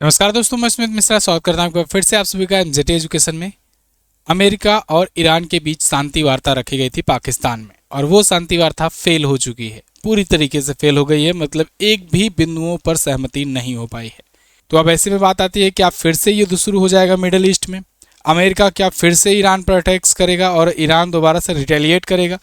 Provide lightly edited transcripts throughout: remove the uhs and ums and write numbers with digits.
नमस्कार दोस्तों, मैं स्मित मिश्रा स्वागत करता हूं फिर से आप सभी का एमजेटी एजुकेशन में। अमेरिका और ईरान के बीच शांति वार्ता रखी गई थी पाकिस्तान में, और वो शांति वार्ता फेल हो चुकी है, पूरी तरीके से फेल हो गई है। मतलब एक भी बिंदुओं पर सहमति नहीं हो पाई है। तो अब ऐसे में बात आती है, क्या फिर से युद्ध शुरू हो जाएगा मिडिल ईस्ट में? अमेरिका क्या फिर से ईरान पर अटैक्स करेगा और ईरान दोबारा से रिटेलिएट करेगा?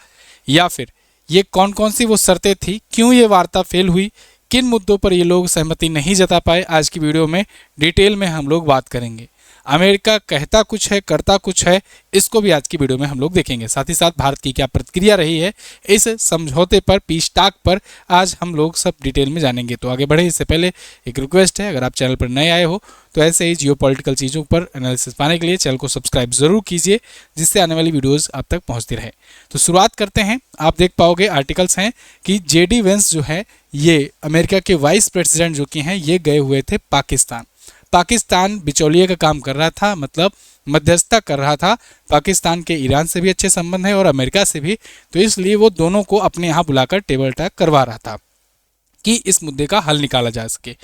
या फिर ये कौन कौन सी वो शर्तें थी, क्यों ये वार्ता फेल हुई, किन मुद्दों पर ये लोग सहमति नहीं जता पाए, आज की वीडियो में डिटेल में हम लोग बात करेंगे। अमेरिका कहता कुछ है, करता कुछ है, इसको भी आज की वीडियो में हम लोग देखेंगे। साथ ही साथ भारत की क्या प्रतिक्रिया रही है इस समझौते पर, पीस टाक पर, आज हम लोग सब डिटेल में जानेंगे। तो आगे बढ़े इससे पहले एक रिक्वेस्ट है, अगर आप चैनल पर नए आए हो तो ऐसे ही जियोपॉलिटिकल चीज़ों पर एनालिसिस पाने के लिए चैनल को सब्सक्राइब जरूर कीजिए, जिससे आने वाली वीडियोज़ आप तक पहुँचती रहे। तो शुरुआत करते हैं। आप देख पाओगे आर्टिकल्स हैं कि जेडी वेंस जो है, ये अमेरिका के वाइस प्रेसिडेंट जो कि हैं, ये गए हुए थे पाकिस्तान। पाकिस्तान बिचौलिए का काम कर रहा था, मतलब मध्यस्थता कर रहा था। पाकिस्तान के ईरान से भी अच्छे संबंध हैं और अमेरिका से भी, तो इसलिए वो दोनों को अपने यहाँ बुलाकर टेबल टॉक करवा रहा था कि इस मुद्दे का हल निकाला जा सके।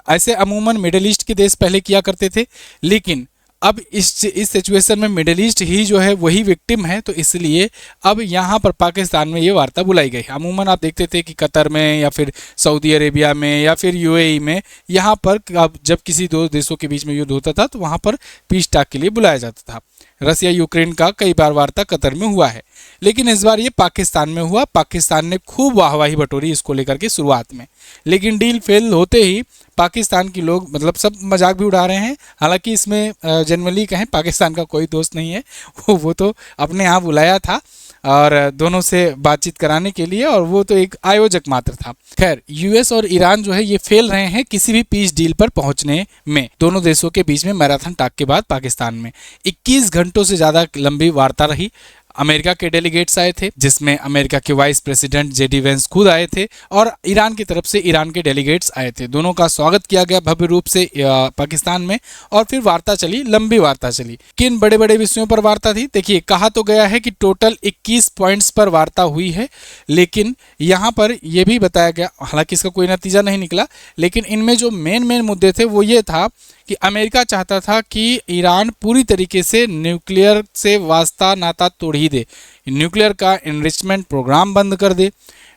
ऐसे अमूमन मिडिल ईस्ट के देश पहले किया करते थे, लेकिन अब इस सिचुएशन में मिडिल ईस्ट ही जो है वही विक्टिम है, तो इसलिए अब यहाँ पर पाकिस्तान में ये वार्ता बुलाई गई। अमूमन आप देखते थे कि कतर में या फिर सऊदी अरेबिया में या फिर यूएई में, यहाँ पर अब जब किसी दो देशों के बीच में युद्ध होता था तो वहाँ पर पीस टॉक के लिए बुलाया जाता था। रसिया यूक्रेन का कई बार वार्ता कतर में हुआ है, लेकिन इस बार ये पाकिस्तान में हुआ। पाकिस्तान ने खूब वाहवाही बटोरी इसको लेकर के शुरुआत में, लेकिन डील फेल होते ही पाकिस्तान के लोग, मतलब सब मजाक भी उड़ा रहे हैं। हालांकि इसमें जनरली कहें पाकिस्तान का कोई दोस्त नहीं है, वो तो अपने यहाँ बुलाया था और दोनों से बातचीत कराने के लिए, और वो तो एक आयोजक मात्र था। खैर, यूएस और ईरान जो है ये फेल रहे हैं किसी भी पीस डील पर पहुंचने में। दोनों देशों के बीच में मैराथन टॉक के बाद पाकिस्तान में 21 घंटों से ज़्यादा लंबी वार्ता रही। अमेरिका के डेलीगेट्स आए थे, जिसमें अमेरिका के वाइस प्रेसिडेंट जेडी वेंस खुद आए थे, और ईरान की तरफ से ईरान के डेलीगेट्स आए थे। दोनों का स्वागत किया गया भव्य रूप से पाकिस्तान में, और फिर वार्ता चली, लंबी वार्ता चली। किन बड़े बड़े विषयों पर वार्ता थी? देखिए, कहा तो गया है कि टोटल 21 पॉइंट्स पर वार्ता हुई है, लेकिन यहाँ पर यह भी बताया गया, हालांकि इसका कोई नतीजा नहीं निकला, लेकिन इनमें जो मेन मुद्दे थे वो ये था कि अमेरिका चाहता था कि ईरान पूरी तरीके से न्यूक्लियर से वास्ता नाता तोड़ ही दे, न्यूक्लियर का एनरिचमेंट प्रोग्राम बंद कर दे,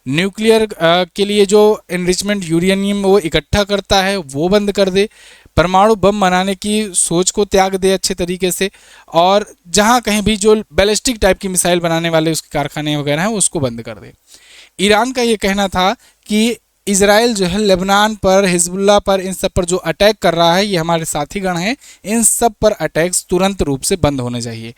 न्यूक्लियर के लिए जो एनरिचमेंट यूरेनियम वो इकट्ठा करता है वो बंद कर दे, परमाणु बम बनाने की सोच को त्याग दे अच्छे तरीके से, और जहाँ कहीं भी जो बैलिस्टिक टाइप की मिसाइल बनाने वाले उसके कारखाने वगैरह हैं उसको बंद कर दे। ईरान का ये कहना था कि इजराइल जो है लेबनान पर, हिजबुल्लाह पर, इन सब पर जो अटैक कर रहा है, ये हमारे साथीगण हैं, इन सब पर अटैक्स तुरंत रूप से बंद होने चाहिए।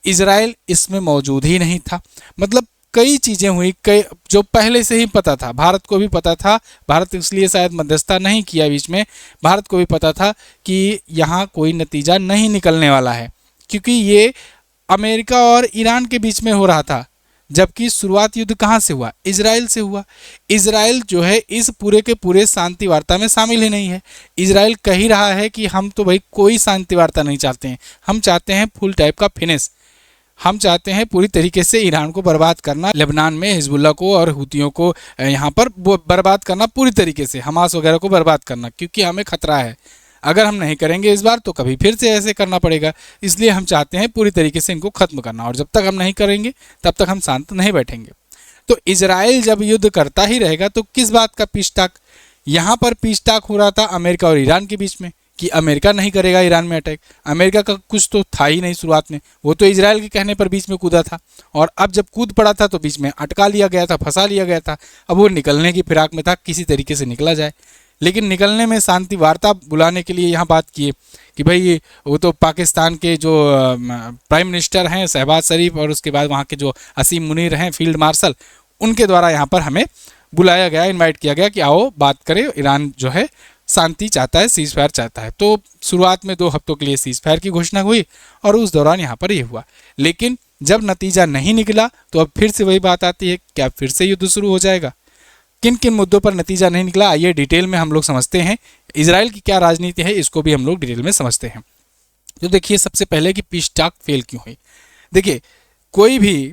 इजराइल इसमें मौजूद ही नहीं था। मतलब कई चीज़ें हुई, कई जो पहले से ही पता था, भारत को भी पता था। भारत इसलिए शायद मध्यस्थता नहीं किया बीच में, भारत को भी पता था कि यहाँ कोई नतीजा नहीं निकलने वाला है, क्योंकि ये अमेरिका और ईरान के बीच में हो रहा था। जबकि शुरुआत युद्ध कहाँ से हुआ? इजराइल से हुआ। इजराइल जो है इस पूरे के पूरे शांति वार्ता में शामिल ही नहीं है। इजराइल कह ही रहा है कि हम तो भाई कोई शांति वार्ता नहीं चाहते हैं, हम चाहते हैं फुल टाइप का फिनिश, हम चाहते हैं पूरी तरीके से ईरान को बर्बाद करना, लेबनान में हिजबुल्लाह को और हुतियों को यहाँ पर बर्बाद करना, पूरी तरीके से हमास वगैरह को बर्बाद करना, क्योंकि हमें खतरा है। अगर हम नहीं करेंगे इस बार तो कभी फिर से ऐसे करना पड़ेगा, इसलिए हम चाहते हैं पूरी तरीके से इनको खत्म करना, और जब तक हम नहीं करेंगे तब तक हम शांत नहीं बैठेंगे। तो इजराइल जब युद्ध करता ही रहेगा तो किस बात का पीस टॉक? यहाँ पर पीस टॉक हो रहा था अमेरिका और ईरान के बीच में कि अमेरिका नहीं करेगा ईरान में अटैक। अमेरिका का कुछ तो था ही नहीं शुरुआत में, वो तो इजराइल के कहने पर बीच में कूदा था, और अब जब कूद पड़ा था तो बीच में अटका लिया गया था, फंसा लिया गया था। अब वो निकलने की फिराक में था, किसी तरीके से निकला जाए। लेकिन निकलने में शांति वार्ता बुलाने के लिए यहाँ बात किए कि भाई वो तो पाकिस्तान के जो प्राइम मिनिस्टर हैं शहबाज शरीफ, और उसके बाद वहाँ के जो असीम मुनीर हैं फील्ड मार्शल, उनके द्वारा यहाँ पर हमें बुलाया गया, इनवाइट किया गया कि आओ बात करें। ईरान जो है शांति चाहता है, सीज फायर चाहता है। तो शुरुआत में 2 हफ्तों के लिए सीज फायर की घोषणा हुई, और उस दौरान यहाँ पर ये हुआ। लेकिन जब नतीजा नहीं निकला तो अब फिर से वही बात आती है, क्या फिर से युद्ध शुरू हो जाएगा? किन किन मुद्दों पर नतीजा नहीं निकला, आइए डिटेल में हम लोग समझते हैं। इजराइल की क्या राजनीति है इसको भी हम लोग डिटेल में समझते हैं। तो देखिए, सबसे पहले कि पीस टॉक फेल क्यों हुई। देखिए, कोई भी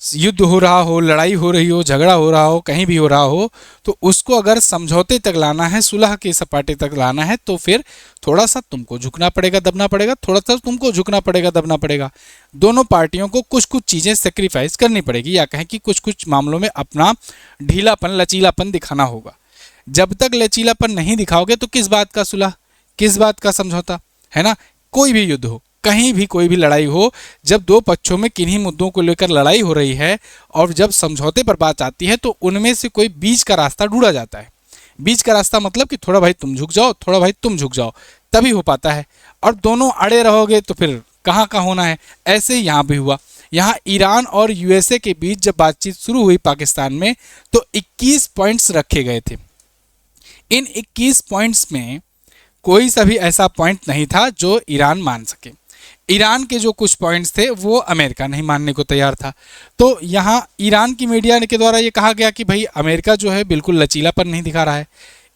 युद्ध हो रहा हो, लड़ाई हो रही हो, झगड़ा हो रहा हो, कहीं भी हो रहा हो, तो उसको अगर समझौते तक लाना है, सुलह के सपाटे तक लाना है, तो फिर थोड़ा सा तुमको झुकना पड़ेगा, दबना पड़ेगा, थोड़ा सा तुमको झुकना पड़ेगा, दबना पड़ेगा। दोनों पार्टियों को कुछ कुछ चीज़ें सेक्रीफाइस करनी पड़ेगी, या कहें कि कुछ कुछ मामलों में अपना ढीलापन, लचीलापन दिखाना होगा। जब तक लचीलापन नहीं दिखाओगे तो किस बात का सुलह, किस बात का समझौता, है ना। कोई भी युद्ध हो, कहीं भी कोई भी लड़ाई हो, जब दो पक्षों में किन्हीं मुद्दों को लेकर लड़ाई हो रही है और जब समझौते पर बात आती है, तो उनमें से कोई बीच का रास्ता ढूंढा जाता है। बीच का रास्ता मतलब कि थोड़ा भाई तुम झुक जाओ, थोड़ा भाई तुम झुक जाओ, तभी हो पाता है। और दोनों अड़े रहोगे तो फिर कहाँ का होना है। ऐसे ही यहाँ भी हुआ। यहाँ ईरान और यूएसए के बीच जब बातचीत शुरू हुई पाकिस्तान में, तो 21 पॉइंट्स रखे गए थे। इन 21 पॉइंट्स में कोई सा भी ऐसा पॉइंट नहीं था जो ईरान मान सके। ईरान के जो कुछ पॉइंट्स थे वो अमेरिका नहीं मानने को तैयार था। तो यहाँ ईरान की मीडिया के द्वारा ये कहा गया कि भाई अमेरिका जो है बिल्कुल लचीलापन नहीं दिखा रहा है।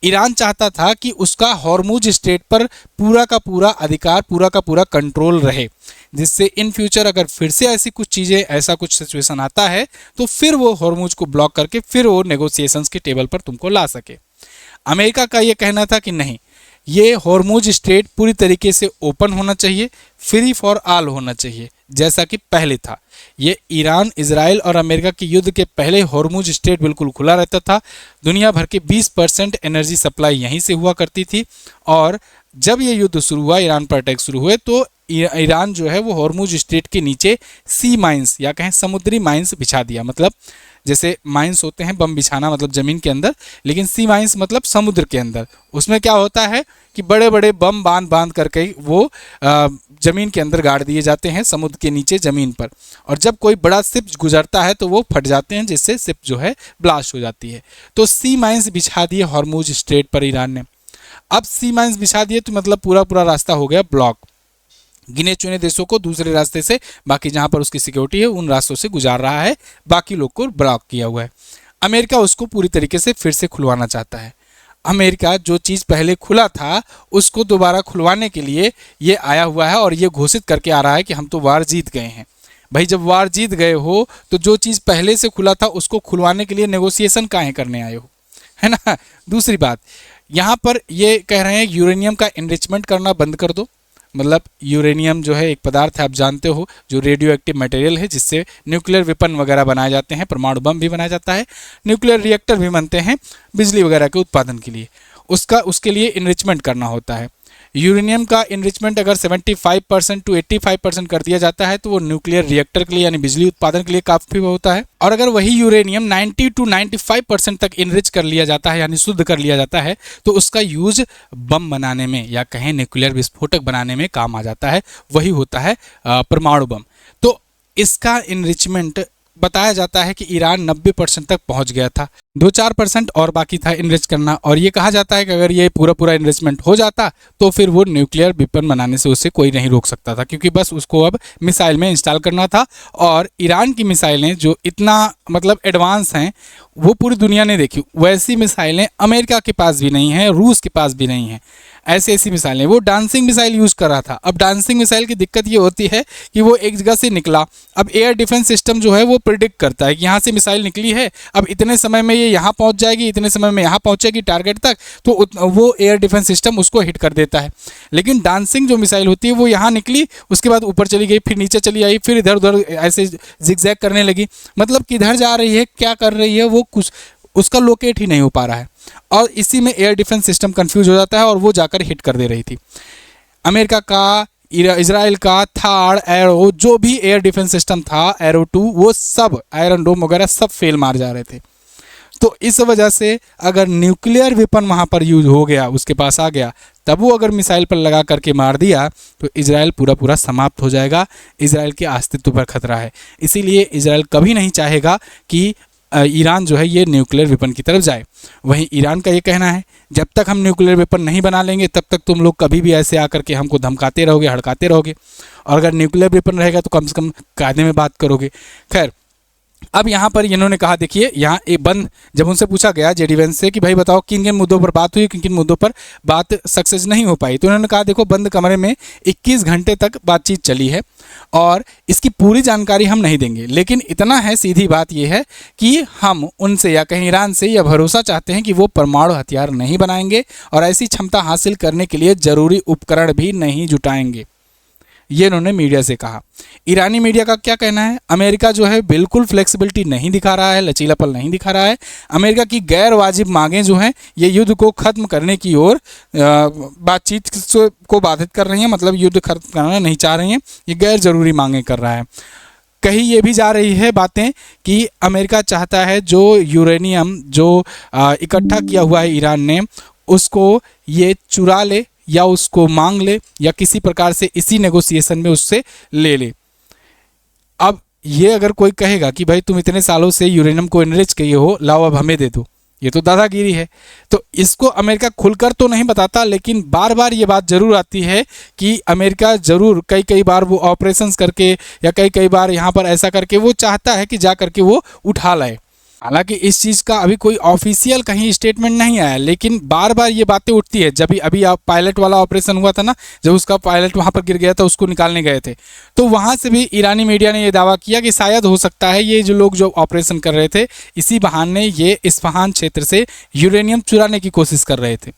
ईरान चाहता था कि उसका हॉर्मुज स्ट्रेट पर पूरा का पूरा अधिकार, पूरा का पूरा कंट्रोल रहे, जिससे इन फ्यूचर अगर फिर से ऐसी कुछ चीज़ें, ऐसा कुछ सिचुएशन आता है, तो फिर वो हॉर्मुज को ब्लॉक करके फिर वो नेगोशिएशंस के टेबल पर तुमको ला सके। अमेरिका का ये कहना था कि नहीं, ये हॉर्मुज स्ट्रेट पूरी तरीके से ओपन होना चाहिए, फ्री फॉर ऑल होना चाहिए, जैसा कि पहले था। ये ईरान, इजराइल और अमेरिका के युद्ध के पहले हॉर्मुज स्ट्रेट बिल्कुल खुला रहता था। दुनिया भर के 20% एनर्जी सप्लाई यहीं से हुआ करती थी। और जब ये युद्ध शुरू हुआ, ईरान पर अटैक शुरू हुए, तो ईरान जो है वो हॉर्मुज स्ट्रेट के नीचे सी माइंस, या कहें समुद्री माइंस बिछा दिया। मतलब जैसे माइंस होते हैं बम बिछाना, मतलब ज़मीन के अंदर, लेकिन सी माइंस मतलब समुद्र के अंदर। उसमें क्या होता है कि बड़े बड़े बम बांध बांध करके वो ज़मीन के अंदर गाड़ दिए जाते हैं, समुद्र के नीचे ज़मीन पर। और जब कोई बड़ा शिप गुजरता है तो वो फट जाते हैं, जिससे शिप जो है ब्लास्ट हो जाती है। तो सी माइंस बिछा दिए हॉर्मुज स्ट्रेट पर ईरान ने। अब सी माइंस बिछा दिए तो मतलब पूरा पूरा रास्ता हो गया ब्लॉक। गिने चुने देशों को दूसरे रास्ते से, बाकी जहां पर उसकी सिक्योरिटी है उन रास्तों से गुजार रहा है, बाकी लोग को ब्लॉक किया हुआ है। अमेरिका उसको पूरी तरीके से फिर से खुलवाना चाहता है। अमेरिका जो चीज़ पहले खुला था उसको दोबारा खुलवाने के लिए ये आया हुआ है और ये घोषित करके आ रहा है कि हम तो वार जीत गए हैं। भाई जब वार जीत गए हो तो जो चीज़ पहले से खुला था उसको खुलवाने के लिए नेगोशिएशन काहे करने आए हो, है ना। दूसरी बात, यहाँ पर ये कह रहे हैं यूरेनियम का एनरिचमेंट करना बंद कर दो। मतलब यूरेनियम जो है एक पदार्थ है, आप जानते हो, जो रेडियो एक्टिव मटेरियल है, जिससे न्यूक्लियर वेपन वगैरह बनाए जाते हैं, परमाणु बम भी बनाया जाता है, न्यूक्लियर रिएक्टर भी बनते हैं बिजली वगैरह के उत्पादन के लिए। उसके लिए इनरिचमेंट करना होता है। यूरेनियम का इनरिचमेंट अगर 75% टू 85% कर दिया जाता है तो वो न्यूक्लियर रिएक्टर के लिए यानी बिजली उत्पादन के लिए काफ़ी होता है। और अगर वही यूरेनियम 90 टू 95% तक इनरिच कर लिया जाता है यानी शुद्ध कर लिया जाता है तो उसका यूज बम बनाने में या कहें न्यूक्लियर विस्फोटक बनाने में काम आ जाता है। वही होता है परमाणु बम। तो इसका इनरिचमेंट बताया जाता है कि ईरान 90% तक पहुंच गया था, 2-4% और बाकी था इनरिच करना। और ये कहा जाता है कि अगर ये पूरा पूरा इनरिचमेंट हो जाता तो फिर वो न्यूक्लियर वेपन बनाने से उसे कोई नहीं रोक सकता था, क्योंकि बस उसको अब मिसाइल में इंस्टॉल करना था। और ईरान की मिसाइलें जो इतना मतलब एडवांस हैं वो पूरी दुनिया ने देखी। वैसी मिसाइलें अमेरिका के पास भी नहीं हैं, रूस के पास भी नहीं हैं। ऐसी ऐसी मिसाइलें, वो डांसिंग मिसाइल यूज़ कर रहा था। अब डांसिंग मिसाइल की दिक्कत ये होती है कि वो एक जगह से निकला, अब एयर डिफेंस सिस्टम जो है वो प्रिडिक्ट करता है कि यहाँ से मिसाइल निकली है, अब इतने समय में ये यहाँ पहुँच जाएगी, इतने समय में यहाँ पहुँचेगी टारगेट तक, तो वो एयर डिफेंस सिस्टम उसको हिट कर देता है। लेकिन डांसिंग जो मिसाइल होती है वो यहाँ निकली, उसके बाद ऊपर चली गई, फिर नीचे चली आई, फिर इधर उधर ऐसे जिगजैग करने लगी। मतलब किधर जा रही है, क्या कर रही है, वो कुछ उसका लोकेट ही नहीं हो पा रहा है। और इसी में एयर डिफेंस सिस्टम कंफ्यूज हो जाता है और वो जाकर हिट कर दे रही थी। अमेरिका का, इजराइल का थाड़, एरो, जो भी एयर डिफेंस सिस्टम था, एरो 2, वो सब आयरन डोम वगैरह सब फेल मार जा रहे थे। तो इस वजह से अगर न्यूक्लियर वेपन वहाँ पर यूज हो गया, उसके पास आ गया, तब वो अगर मिसाइल पर लगा करके मार दिया तो इजराइल पूरा पूरा समाप्त हो जाएगा। इजराइल के अस्तित्व पर खतरा है। इसीलिए इजराइल कभी नहीं चाहेगा कि ईरान जो है ये न्यूक्लियर वेपन की तरफ जाए। वहीं ईरान का ये कहना है जब तक हम न्यूक्लियर वेपन नहीं बना लेंगे तब तक तुम लोग कभी भी ऐसे आकर के हमको धमकाते रहोगे, हड़काते रहोगे, और अगर न्यूक्लियर वेपन रहेगा तो कम से कम कायदे में बात करोगे। खैर, अब यहाँ पर इन्होंने कहा, देखिए यहाँ एक बंद, जब उनसे पूछा गया जेडी वेंस से कि भाई बताओ किन किन मुद्दों पर बात हुई, किन किन मुद्दों पर बात सक्सेस नहीं हो पाई, तो उन्होंने कहा देखो बंद कमरे में 21 घंटे तक बातचीत चली है और इसकी पूरी जानकारी हम नहीं देंगे, लेकिन इतना है, सीधी बात यह है कि हम उनसे या कहीं ईरान से यह भरोसा चाहते हैं कि वो परमाणु हथियार नहीं बनाएंगे और ऐसी क्षमता हासिल करने के लिए ज़रूरी उपकरण भी नहीं जुटाएंगे। ये उन्होंने मीडिया से कहा। ईरानी मीडिया का क्या कहना है, अमेरिका जो है बिल्कुल फ्लेक्सिबिलिटी नहीं दिखा रहा है, लचीलापन नहीं दिखा रहा है। अमेरिका की गैर वाजिब मांगें जो हैं ये युद्ध को ख़त्म करने की ओर बातचीत को बाधित कर रही हैं, मतलब युद्ध खत्म करना नहीं चाह रही हैं, ये गैर ज़रूरी मांगें कर रहा है। कहीं ये भी जा रही है बातें कि अमेरिका चाहता है जो यूरेनियम जो इकट्ठा किया हुआ है ईरान ने, उसको ये चुरा ले या उसको मांग ले या किसी प्रकार से इसी नेगोशिएशन में उससे ले ले। अब ये अगर कोई कहेगा कि भाई तुम इतने सालों से यूरेनियम को एनरिच किए हो, लाओ अब हमें दे दो, ये तो दादागिरी है। तो इसको अमेरिका खुलकर तो नहीं बताता, लेकिन बार बार ये बात जरूर आती है कि अमेरिका ज़रूर कई बार वो ऑपरेशंस करके या कई बार यहाँ पर ऐसा करके वो चाहता है कि जा करके वो उठा लाए। हालांकि इस चीज़ का अभी कोई ऑफिशियल कहीं स्टेटमेंट नहीं आया, लेकिन बार बार ये बातें उठती है। जब भी अभी पायलट वाला ऑपरेशन हुआ था ना, जब उसका पायलट वहाँ पर गिर गया था, उसको निकालने गए थे, तो वहाँ से भी ईरानी मीडिया ने ये दावा किया कि शायद हो सकता है ये जो लोग जो ऑपरेशन कर रहे थे, इसी बहाने ये इस्फहान क्षेत्र से यूरेनियम चुराने की कोशिश कर रहे थे।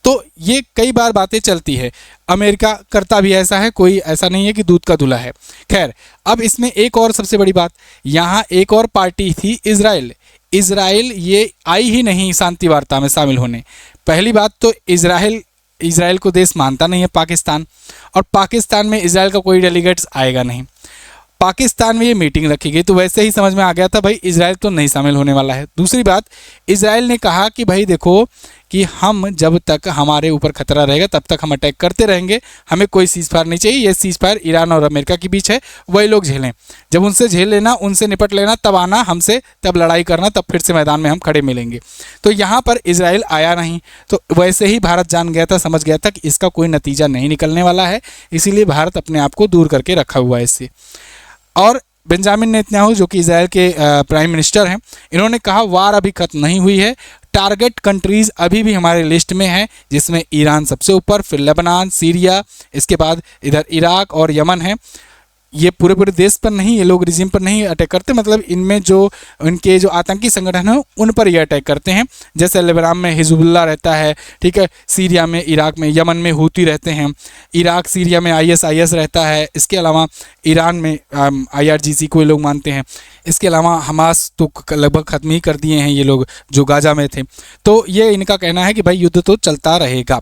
तो ये कई बार बातें चलती है। अमेरिका करता भी ऐसा है, कोई ऐसा नहीं है कि दूध का धुला है। खैर, अब इसमें एक और सबसे बड़ी बात, यहाँ एक और पार्टी थी इजराइल ये आई ही नहीं शांति वार्ता में शामिल होने। पहली बात तो इजराइल को देश मानता नहीं है पाकिस्तान, और पाकिस्तान में इजराइल का कोई डेलीगेट्स आएगा नहीं। पाकिस्तान में ये मीटिंग रखी गई तो वैसे ही समझ में आ गया था भाई इजराइल तो नहीं शामिल होने वाला है। दूसरी बात, इजराइल ने कहा कि भाई देखो कि हम जब तक हमारे ऊपर खतरा रहेगा तब तक हम अटैक करते रहेंगे, हमें कोई सीज फायर नहीं चाहिए। ये सीज फायर ईरान और अमेरिका के बीच है, वही लोग झेलें, जब उनसे झेल लेना, उनसे निपट लेना, तब आना हमसे, तब लड़ाई करना, तब फिर से मैदान में हम खड़े मिलेंगे। तो यहाँ पर इजराइल आया नहीं, तो वैसे ही भारत जान गया था, समझ गया था कि इसका कोई नतीजा नहीं निकलने वाला है, इसीलिए भारत अपने आप को दूर करके रखा हुआ है इससे। और बेंजामिन नेतन्याहू जो कि इजराइल के प्राइम मिनिस्टर हैं, इन्होंने कहा वार अभी खत्म नहीं हुई है, टारगेट कंट्रीज़ अभी भी हमारे लिस्ट में है, जिसमें ईरान सबसे ऊपर, फिर लेबनान, सीरिया, इसके बाद इधर इराक और यमन है। ये पूरे देश पर नहीं, ये लोग रिजिम पर नहीं अटैक करते, मतलब इनमें जो उनके जो आतंकी संगठन हैं उन पर ये अटैक करते हैं। जैसे लेबनान में हिजबुल्लाह रहता है, ठीक है, सीरिया में, इराक में, यमन में हूती रहते हैं, इराक सीरिया में ISIS रहता है, इसके अलावा ईरान में IRGC को ये लोग मानते हैं। इसके अलावा हमास तो लगभग ख़त्म ही कर दिए हैं ये लोग जो गाजा में थे। तो ये इनका कहना है कि भाई युद्ध तो चलता रहेगा।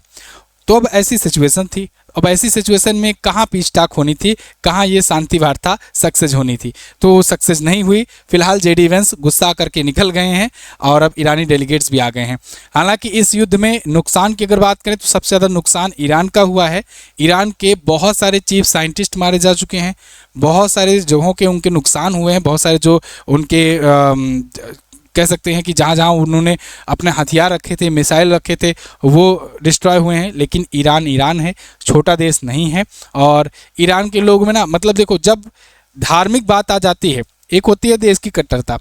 तो अब ऐसी सिचुएशन थी, अब ऐसी सिचुएशन में कहाँ पीछताक होनी थी, कहाँ ये शांति वार्ता सक्सेस होनी थी, तो सक्सेस नहीं हुई। फिलहाल जेडी वेंस गुस्सा करके निकल गए हैं और अब ईरानी डेलीगेट्स भी आ गए हैं। हालांकि इस युद्ध में नुकसान की अगर बात करें तो सबसे ज़्यादा नुकसान ईरान का हुआ है। ईरान के बहुत सारे चीफ साइंटिस्ट मारे जा चुके हैं, बहुत सारे जगहों के उनके नुकसान हुए हैं, बहुत सारे जो उनके कह सकते हैं कि जहाँ जहाँ उन्होंने अपने हथियार रखे थे, मिसाइल रखे थे, वो डिस्ट्रॉय हुए हैं। लेकिन ईरान है, छोटा देश नहीं है। और ईरान के लोग में ना, मतलब देखो, जब धार्मिक बात आ जाती है, एक होती है देश की कट्टरता,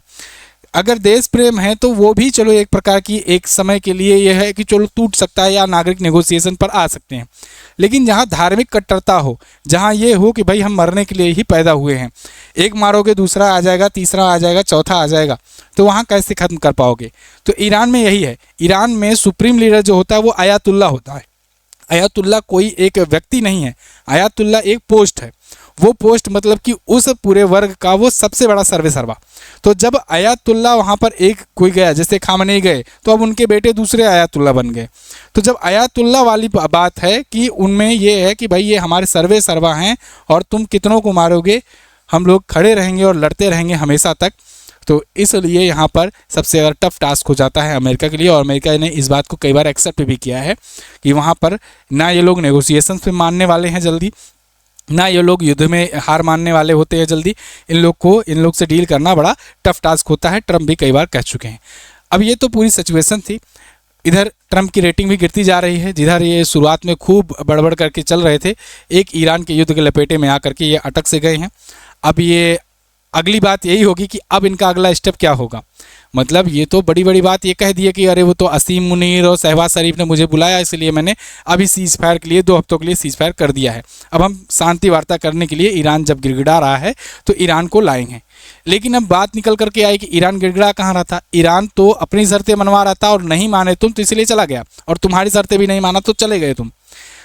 अगर देश प्रेम है तो वो भी चलो एक प्रकार की एक समय के लिए ये है कि चलो टूट सकता है या नागरिक नेगोशिएशन पर आ सकते हैं। लेकिन जहाँ धार्मिक कट्टरता हो, जहाँ ये हो कि भाई हम मरने के लिए ही पैदा हुए हैं, एक मारोगे दूसरा आ जाएगा, तीसरा आ जाएगा, चौथा आ जाएगा, तो वहाँ कैसे ख़त्म कर पाओगे। तो ईरान में यही है। ईरान में सुप्रीम लीडर जो होता है वो आयतुल्ला होता है। आयतुल्ला कोई एक व्यक्ति नहीं है, आयतुल्ला एक पोस्ट है। वो पोस्ट मतलब कि उस पूरे वर्ग का वो सबसे बड़ा सर्वेसर्वा। तो जब आयतुल्ला वहाँ पर एक कोई गया, जैसे खामनेई गए, तो अब उनके बेटे दूसरे आयतुल्ला बन गए। तो जब आयतुल्ला वाली बात है कि उनमें ये है कि भाई ये हमारे सर्वेसर्वा हैं और तुम कितनों को मारोगे, हम लोग खड़े रहेंगे और लड़ते रहेंगे हमेशा तक। तो इसलिए यहाँ पर सबसे ज़्यादा टफ टास्क हो जाता है अमेरिका के लिए। और अमेरिका ने इस बात को कई बार एक्सेप्ट भी किया है कि वहाँ पर ना ये लोग नेगोशिएशंस पे मानने वाले हैं जल्दी, ना ये लोग युद्ध में हार मानने वाले होते हैं जल्दी। इन लोग से डील करना बड़ा टफ टास्क होता है, ट्रम्प भी कई बार कह चुके हैं। अब ये तो पूरी सिचुएशन थी। इधर ट्रम्प की रेटिंग भी गिरती जा रही है। जिधर ये शुरुआत में खूब बड़बड़ करके चल रहे थे, एक ईरान के युद्ध के लपेटे में आकर के ये अटक से गए हैं। अब ये अगली बात यही होगी कि अब इनका अगला स्टेप क्या होगा। मतलब ये तो बड़ी बड़ी बात ये कह दिए कि अरे वो तो असीम मुनीर और शहबाज शरीफ ने मुझे बुलाया, इसलिए मैंने अभी सीज फायर के लिए 2 हफ्तों के लिए सीज फायर कर दिया है। अब हम शांति वार्ता करने के लिए, ईरान जब गिड़गिड़ा रहा है तो ईरान को लाएंगे। लेकिन अब बात निकल करके आई कि ईरान गिड़गिड़ा कहाँ रहा था, ईरान तो अपनी शर्तें मनवा रहा था और नहीं माने तुम तो इसलिए चला गया, और तुम्हारी शर्तें भी नहीं माना तो चले गए तुम।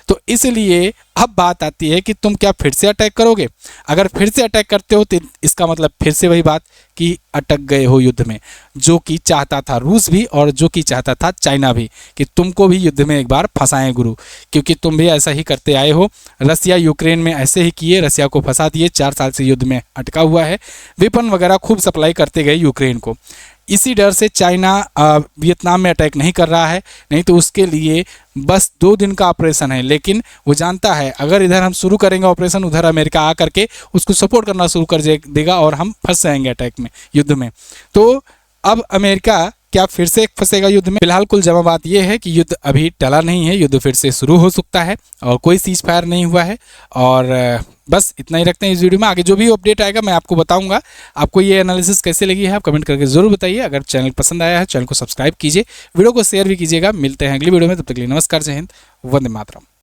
तो इसलिए अब बात आती है कि तुम क्या फिर से अटैक करोगे। अगर फिर से अटैक करते हो तो इसका मतलब फिर से वही बात कि अटक गए हो युद्ध में, जो कि चाहता था रूस भी और जो कि चाहता था चाइना भी कि तुमको भी युद्ध में एक बार फंसाएं गुरु, क्योंकि तुम भी ऐसा ही करते आए हो। रसिया यूक्रेन में ऐसे ही किए, रसिया को फंसा दिए, 4 साल से युद्ध में अटका हुआ है, वेपन वगैरह खूब सप्लाई करते गए यूक्रेन को। इसी डर से चाइना वियतनाम में अटैक नहीं कर रहा है, नहीं तो उसके लिए बस 2 दिन का ऑपरेशन है। लेकिन वो जानता है अगर इधर हम शुरू करेंगे ऑपरेशन, उधर अमेरिका आ करके उसको सपोर्ट करना शुरू कर देगा और हम फंस जाएंगे अटैक में, युद्ध में। तो अब अमेरिका क्या फिर से फंसेगा युद्ध में? फिलहाल कुल जमा बात यह है कि युद्ध अभी टला नहीं है, युद्ध फिर से शुरू हो सकता है और कोई सीज फायर नहीं हुआ है। और बस इतना ही रखते हैं इस वीडियो में। आगे जो भी अपडेट आएगा मैं आपको बताऊंगा। आपको ये एनालिसिस कैसे लगी है आप कमेंट करके जरूर बताइए। अगर चैनल पसंद आया है चैनल को सब्सक्राइब कीजिए, वीडियो को शेयर भी कीजिएगा। मिलते हैं अगली वीडियो में, तब तक के लिए नमस्कार, जय हिंद, वंदे मातरम।